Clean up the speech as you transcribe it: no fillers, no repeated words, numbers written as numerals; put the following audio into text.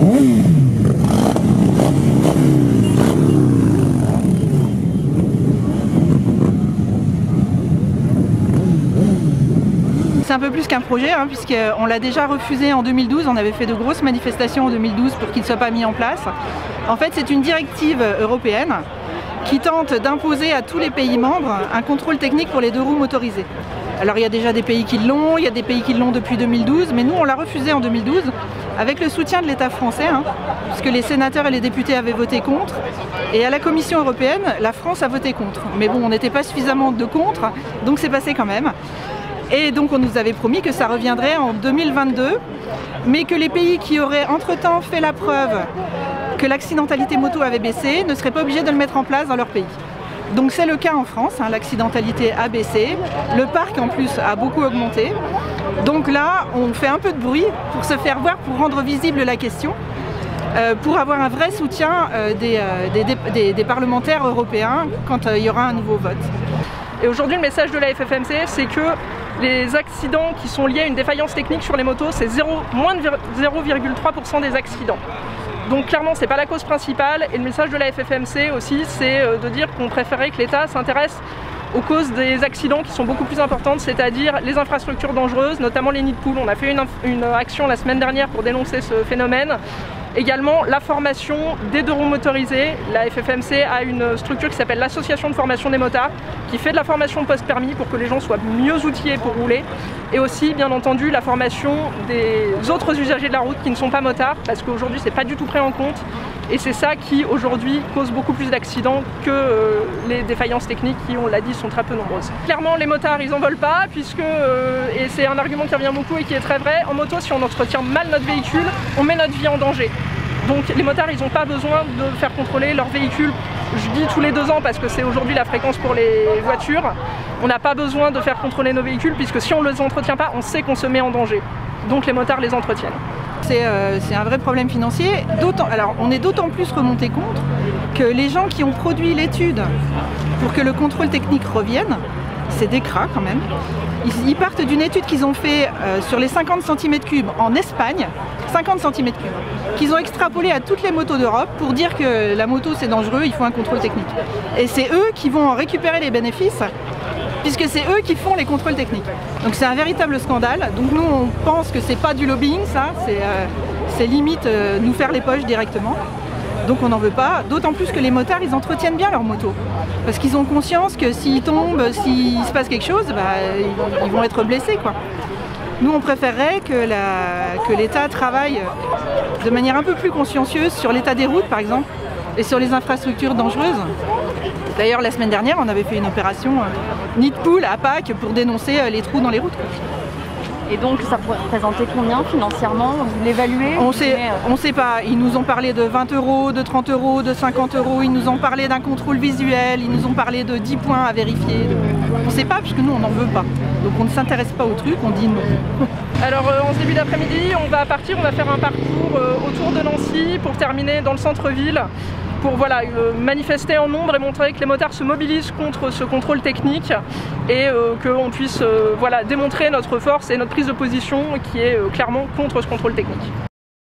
C'est un peu plus qu'un projet, hein, puisqu'on l'a déjà refusé en 2012, on avait fait de grosses manifestations en 2012 pour qu'il ne soit pas mis en place. En fait, c'est une directive européenne qui tente d'imposer à tous les pays membres un contrôle technique pour les deux roues motorisées. Alors il y a déjà des pays qui l'ont, il y a des pays qui l'ont depuis 2012, mais nous on l'a refusé en 2012 avec le soutien de l'État français, hein, puisque les sénateurs et les députés avaient voté contre, et à la Commission européenne, la France a voté contre. Mais bon, on n'était pas suffisamment de contre, donc c'est passé quand même. Et donc on nous avait promis que ça reviendrait en 2022, mais que les pays qui auraient entre-temps fait la preuve que l'accidentalité moto avait baissé ne seraient pas obligés de le mettre en place dans leur pays. Donc c'est le cas en France, hein, l'accidentalité a baissé, le parc en plus a beaucoup augmenté. Donc là, on fait un peu de bruit pour se faire voir, pour rendre visible la question, pour avoir un vrai soutien des parlementaires européens quand il y aura un nouveau vote. Et aujourd'hui, le message de la FFMC, c'est que les accidents qui sont liés à une défaillance technique sur les motos, c'est moins de 0,3% des accidents. Donc clairement, c'est pas la cause principale, et le message de la FFMC aussi, c'est de dire qu'on préférait que l'État s'intéresse aux causes des accidents qui sont beaucoup plus importantes, c'est-à-dire les infrastructures dangereuses, notamment les nids de poules. On a fait une action la semaine dernière pour dénoncer ce phénomène. Également, la formation des deux roues motorisées. La FFMC a une structure qui s'appelle l'Association de formation des motards, qui fait de la formation post-permis pour que les gens soient mieux outillés pour rouler. Et aussi, bien entendu, la formation des autres usagers de la route qui ne sont pas motards, parce qu'aujourd'hui, c'est pas du tout pris en compte. Et c'est ça qui, aujourd'hui, cause beaucoup plus d'accidents que les défaillances techniques qui, on l'a dit, sont très peu nombreuses. Clairement, les motards, ils en veulent pas, puisque, et c'est un argument qui revient beaucoup et qui est très vrai, en moto, si on entretient mal notre véhicule, on met notre vie en danger. Donc les motards, ils n'ont pas besoin de faire contrôler leur véhicule, je dis tous les 2 ans parce que c'est aujourd'hui la fréquence pour les voitures. On n'a pas besoin de faire contrôler nos véhicules puisque si on ne les entretient pas, on sait qu'on se met en danger. Donc les motards les entretiennent. C'est un vrai problème financier. Alors on est d'autant plus remonté contre que les gens qui ont produit l'étude pour que le contrôle technique revienne, c'est des cras quand même. Ils partent d'une étude qu'ils ont fait sur les 50 cm3 en Espagne, 50 cm3, qu'ils ont extrapolé à toutes les motos d'Europe pour dire que la moto c'est dangereux, il faut un contrôle technique. Et c'est eux qui vont en récupérer les bénéfices, puisque c'est eux qui font les contrôles techniques. Donc c'est un véritable scandale. Donc nous on pense que c'est pas du lobbying, ça, c'est limite nous faire les poches directement. Donc on n'en veut pas, d'autant plus que les motards ils entretiennent bien leur moto. Parce qu'ils ont conscience que s'ils tombent, s'il se passe quelque chose, bah, ils vont être blessés, quoi. Nous on préférerait que l'État travaille de manière un peu plus consciencieuse sur l'état des routes par exemple, et sur les infrastructures dangereuses. D'ailleurs la semaine dernière on avait fait une opération nid de poule à Pâques pour dénoncer les trous dans les routes, quoi. Et donc ça pourrait représenter combien financièrement? Vous l'évaluez? On sait pas. Ils nous ont parlé de 20 €, de 30 €, de 50 €. Ils nous ont parlé d'un contrôle visuel. Ils nous ont parlé de 10 points à vérifier. On sait pas puisque nous on n'en veut pas. Donc on ne s'intéresse pas au truc, on dit non. Alors en ce début d'après-midi, on va partir, on va faire un parcours autour de Nancy pour terminer dans le centre-ville. Pour manifester en nombre et montrer que les motards se mobilisent contre ce contrôle technique et qu'on puisse démontrer notre force et notre prise de position qui est clairement contre ce contrôle technique.